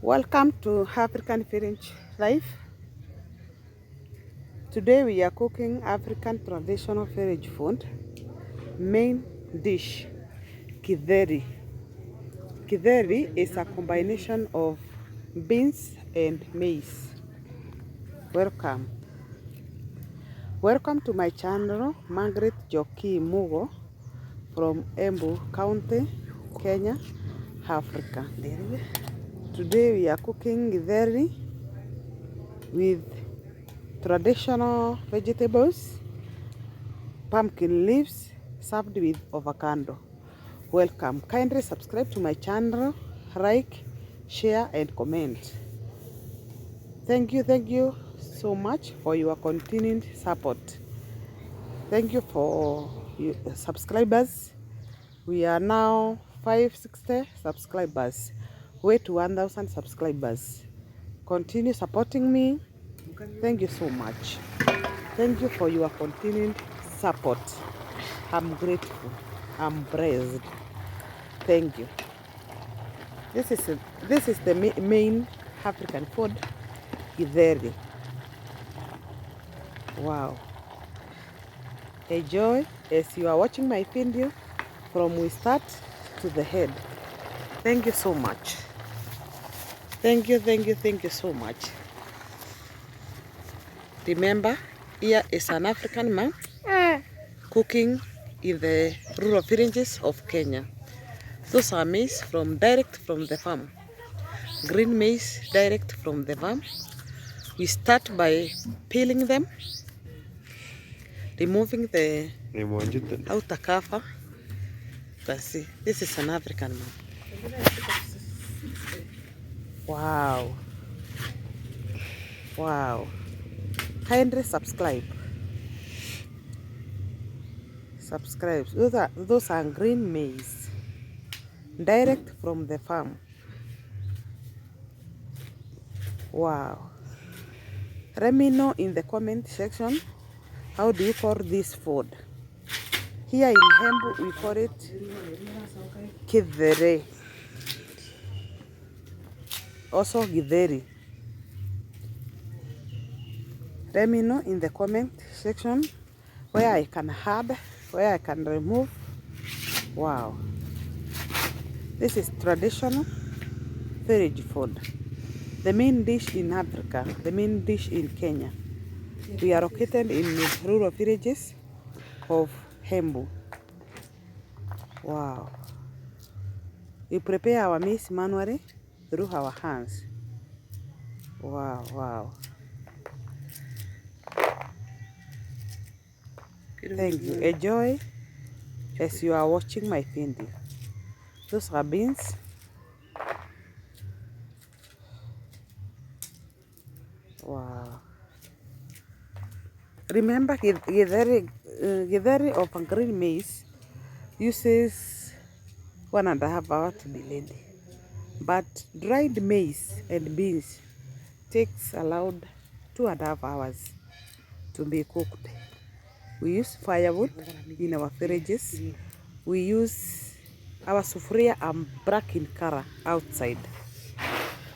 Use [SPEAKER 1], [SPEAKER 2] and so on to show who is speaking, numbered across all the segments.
[SPEAKER 1] Welcome to African French Life. Today we are cooking African traditional village food. Main dish, githeri. Githeri is a combination of beans and maize. Welcome. Welcome to my channel, Margaret Joki Mugo from Embu County, Kenya, Africa. Today we are cooking githeri with traditional vegetables, pumpkin leaves served with avocado. Welcome. Kindly subscribe to my channel, like, share and comment. Thank you so much for your continued support. Thank you for your subscribers. We are now 560 subscribers. Way to 1,000 subscribers. Continue supporting me. Thank you so much. Thank you for your continued support. I'm grateful. I'm blessed. Thank you. This is the main African food, githeri. Wow. Enjoy as you are watching my video from we start to the head. Thank you so much. Thank you so much. Remember, here is an African man cooking in the rural villages of Kenya. Those are maize direct from the farm. Green maize direct from the farm. We start by peeling them, removing the outer cover. Let's see, this is an African man. Wow. Wow. Kindly subscribe. Subscribe. Those are green maize. Direct from the farm. Wow. Let me know in the comment section, how do you call this food? Here in Embu we call it githeri. Also githeri. Let me know in the comment section where I can add, where I can remove. Wow. This is traditional village food. The main dish in Africa, the main dish in Kenya. We are located in rural villages of Embu. Wow. We prepare our maize manually through our hands. Wow. Thank you. Enjoy as you are watching my video. Those are beans. Wow. Remember, githeri of green maize uses 1.5 hours to be ready. But dried maize and beans takes around 2.5 hours to be cooked. We use firewood in our villages. We use our sufuria and black in color outside.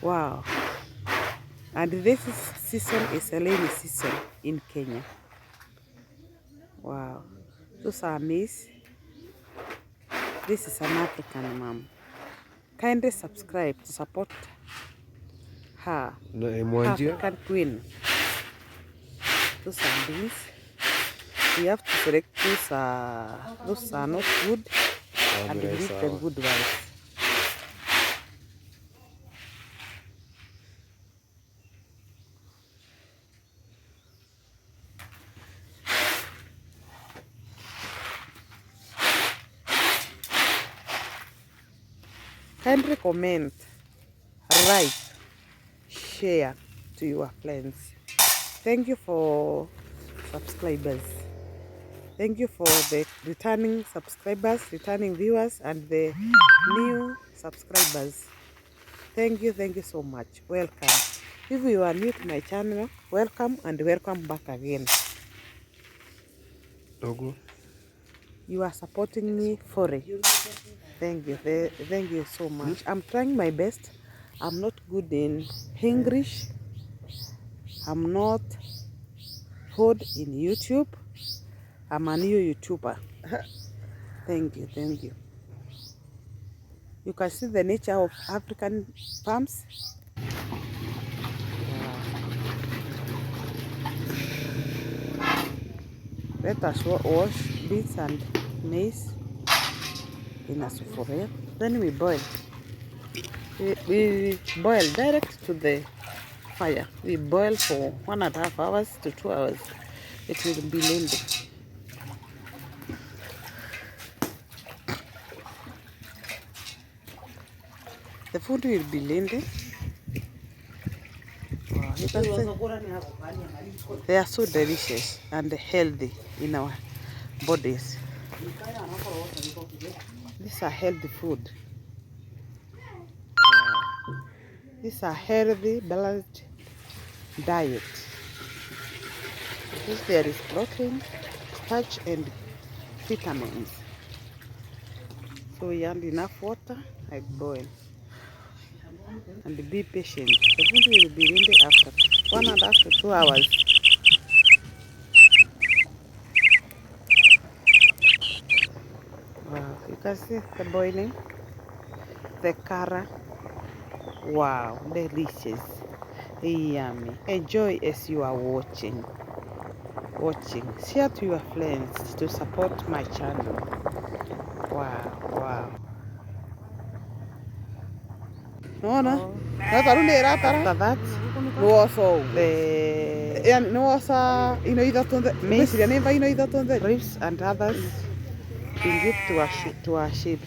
[SPEAKER 1] Wow. And this season is a rainy season in Kenya. Wow. Those are maize. This is an African mom. Kindly subscribe to support her. African queen. Those are beans. We have to select those are not good and leave the good ones. Kindly comment, like, share to your friends. Thank you for subscribers. Thank you for the returning subscribers, returning viewers, and the new subscribers. Thank you so much. Welcome. If you are new to my channel, welcome and welcome back again. You are supporting me fully. Thank you so much. I'm trying my best. I'm not good in English. I'm not good in YouTube. I'm a new YouTuber. Thank you, thank you. You can see the nature of African farms. Let us wash beans and maize in a sufuria. Then we boil. We boil direct to the fire. We boil for 1.5 hours to 2 hours. It will be blended. The food will be blended. Wow, you can see they are so delicious and healthy in our bodies. These are healthy food. These are healthy, balanced diet. Because there is protein, starch, and vitamins. So we add enough water, I boil. And be patient. The food will be ready after 1.5 to 2 hours. Wow, you can see the boiling, the color. Wow, delicious, yummy. Enjoy as you are watching. Share to your friends to support my channel. Wow. No. After that, the maize, ribs and others we give to our sheep.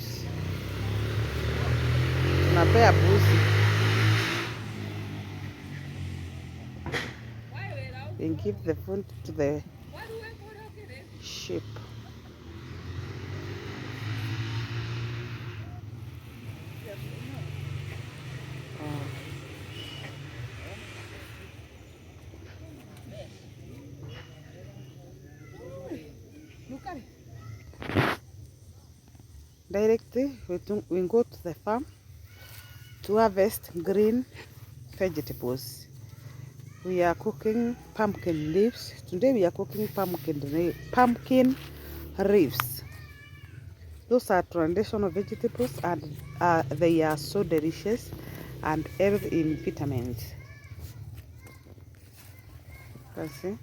[SPEAKER 1] Tunapea buzi. We give the food to the sheep. Directly, we go to the farm to harvest green vegetables. We are cooking pumpkin leaves. Today we are cooking pumpkin leaves. Those are traditional vegetables and they are so delicious and healthy in vitamins. You can see.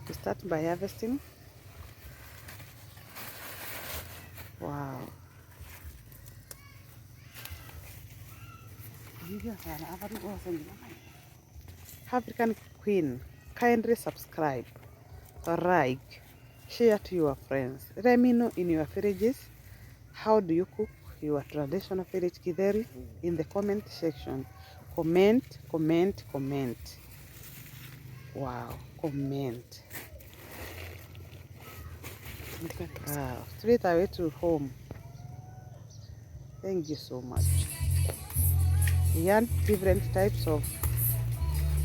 [SPEAKER 1] We start by harvesting. Wow. African Queen, kindly subscribe, like, share to your friends. Let me know in your villages, how do you cook your traditional village githeri in the comment section. Comment. Wow, comment. Wow, straight away to home. Thank you so much. We have different types of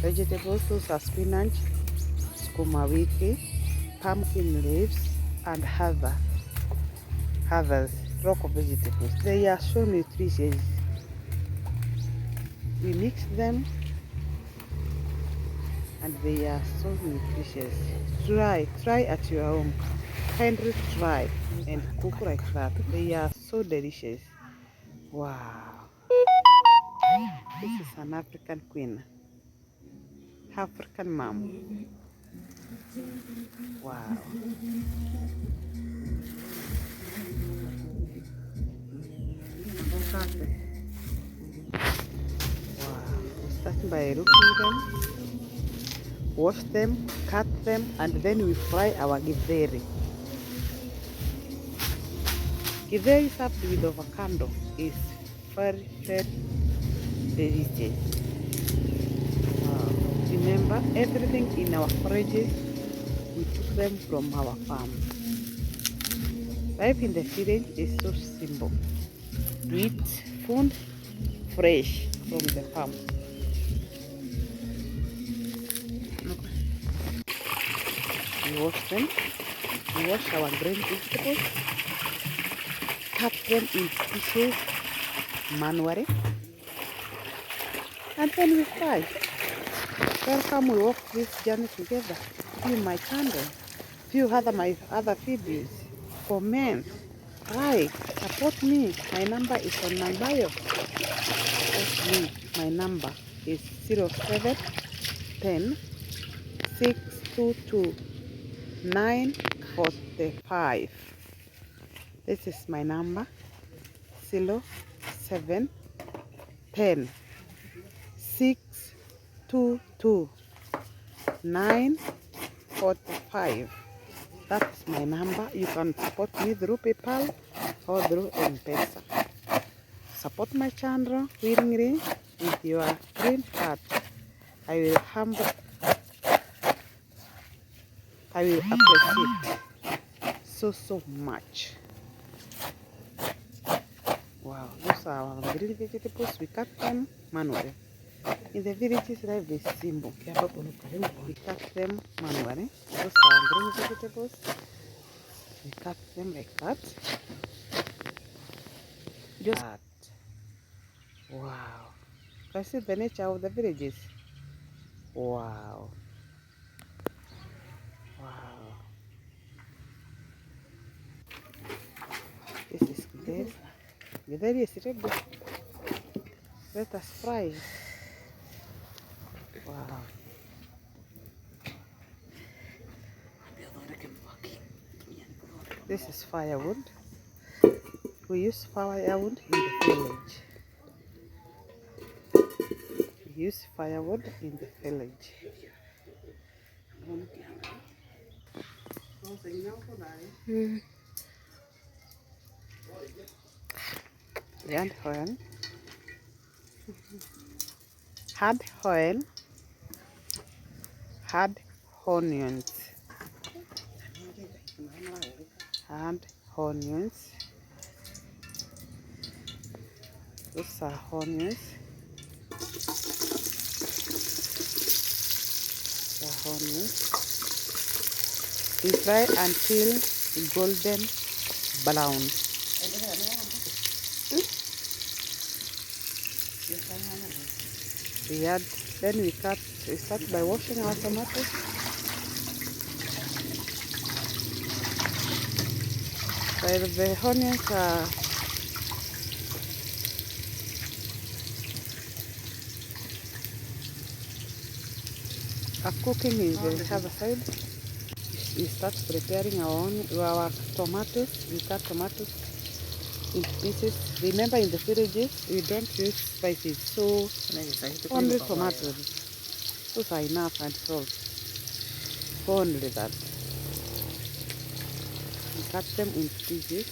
[SPEAKER 1] vegetables. Those are spinach, sukuma wiki, pumpkin leaves, and others, local vegetables. They are so nutritious. We mix them and they are so nutritious. Try at your home. Kindly try and cook like that. They are so delicious. Wow. This is an African queen. African mom. Wow. Wow. We start by looking them, wash them, cut them, and then we fry our githeri. Githeri served with avocado is very delicious. Wow. Remember, everything in our fridges, we took them from our farm. Life in the village is so simple. We eat food fresh from the farm. We wash them. We wash our green vegetables, cut them in pieces manually. and then we fry. Welcome, we walk this journey together. View my channel, view my other videos, comment, like, support me. My number is on my bio. Support me. My number is 0710 622 945. This is my number, 0710 622 945. That is my number. You can support me through PayPal or through M-Pesa. Support my channel willingly with your green heart. I will appreciate so much. Wow, those are our green vegetables. We cut them manually. In the villages, life is simple. We cut them manually. Those are green vegetables. We cut them like that. Just that. Wow. Can you see the nature of the villages? Wow. Wow. This is this. Githeri is ready. Let us fry. Wow. This is firewood. We use firewood in the village. We use firewood in the village. And oil. Add oil. Add onions. Add onions. Those are onions. The onions. We fry until golden brown. Then we start by washing our tomatoes. While the onions are cooking in the other side, we start preparing our tomatoes. We cut tomatoes in pieces. Remember, in the villages, we don't use spices, so only tomatoes. Those are enough, and salt. Only that. We cut them in pieces.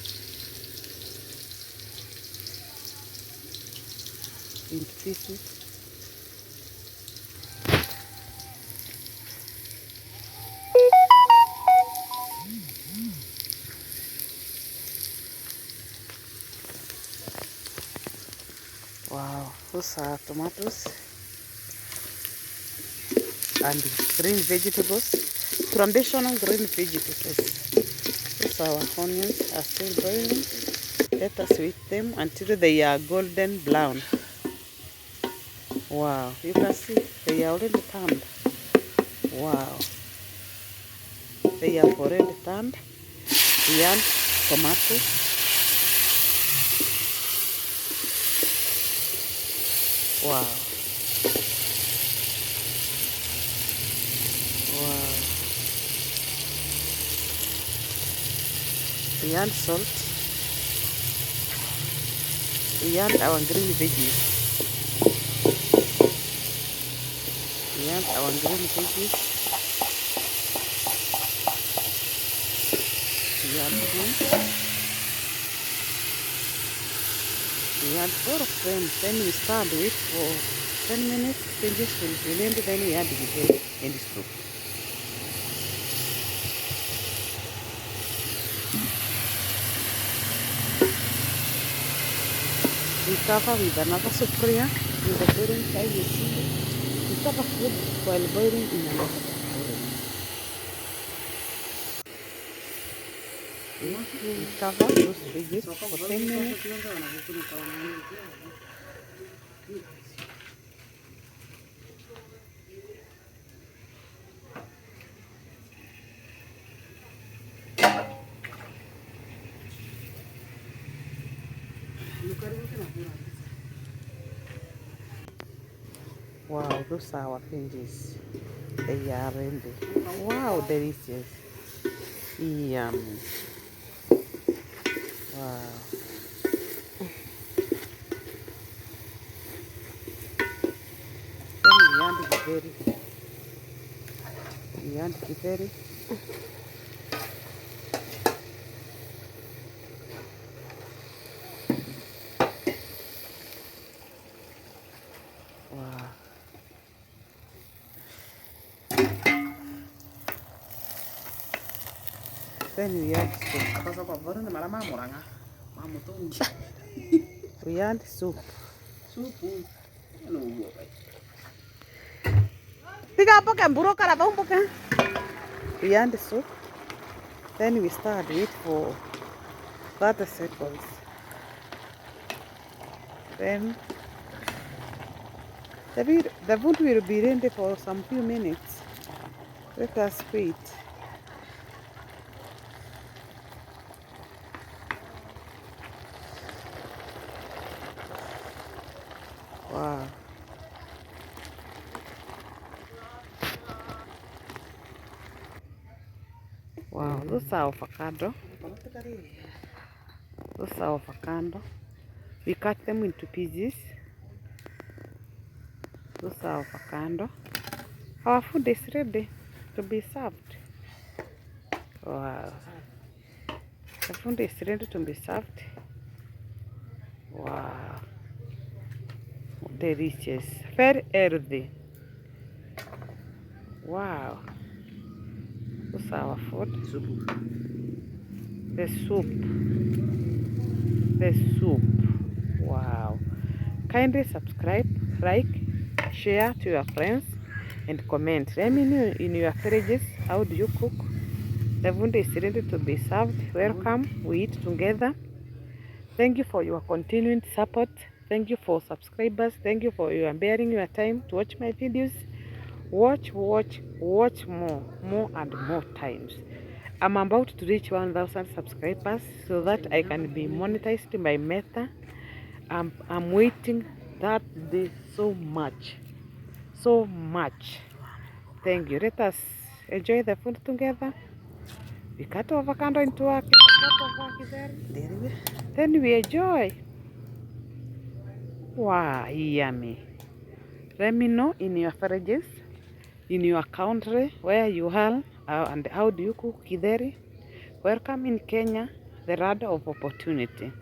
[SPEAKER 1] Wow, those are tomatoes and green vegetables, traditional green vegetables. Those are our onions are still boiling. Let us wait them until they are golden brown. Wow, you can see they are already turned. Wow, they have already turned. We add tomatoes. Wow. Wow. We add salt. We add our green veggies. We add our green veggies. We add them. We add 4 of them. Then we start wait for 10 minutes. Then just blend. Then we add the egg and the soup. We cover with another supriya with the boiling side. You see, we cover food while boiling in another supriya. We cover those veggies for 10 minutes. Wow, those are our pinches. They are ready. Wow, delicious. Yummy. Wow. Then we add githeri. We add githeri. Wow. Then we add soup. We add soup. Tiga apa kan buruk kan apa bukan? We add soup. Then we start it for 30 seconds. Then the food will be ready for some few minutes. Let us wait. Wow. Wow, those are avocado. Those are avocado. We cut them into pieces. Those are avocado. Our food is ready to be served. Wow. The food is ready to be served. Wow. Delicious. Very healthy. Wow. Those are our food. The soup. The soup. Wow. Kindly subscribe, like, share to your friends, and comment. Let me know in your villages how do you cook. The food is ready to be served. Welcome. We eat together. Thank you for your continued support. Thank you for subscribers. Thank you for your bearing your time to watch my videos. Watch more and more times. I'm about to reach 1,000 subscribers so that I can be monetized by Meta. I'm waiting that day so much. So much. Thank you. Let us enjoy the food together. We cut avocado into a cup of githeri. Then we enjoy. Wow, yummy. Let me know in your villages, in your country, where you are, and how do you cook githeri. Welcome in Kenya, the land of opportunity.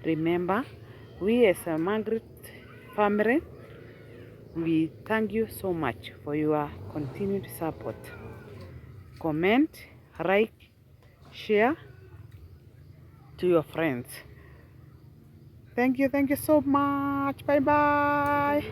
[SPEAKER 1] Remember, we as a Margaret family, we thank you so much for your continued support. Comment, like, share to your friends. Thank you so much. Bye bye.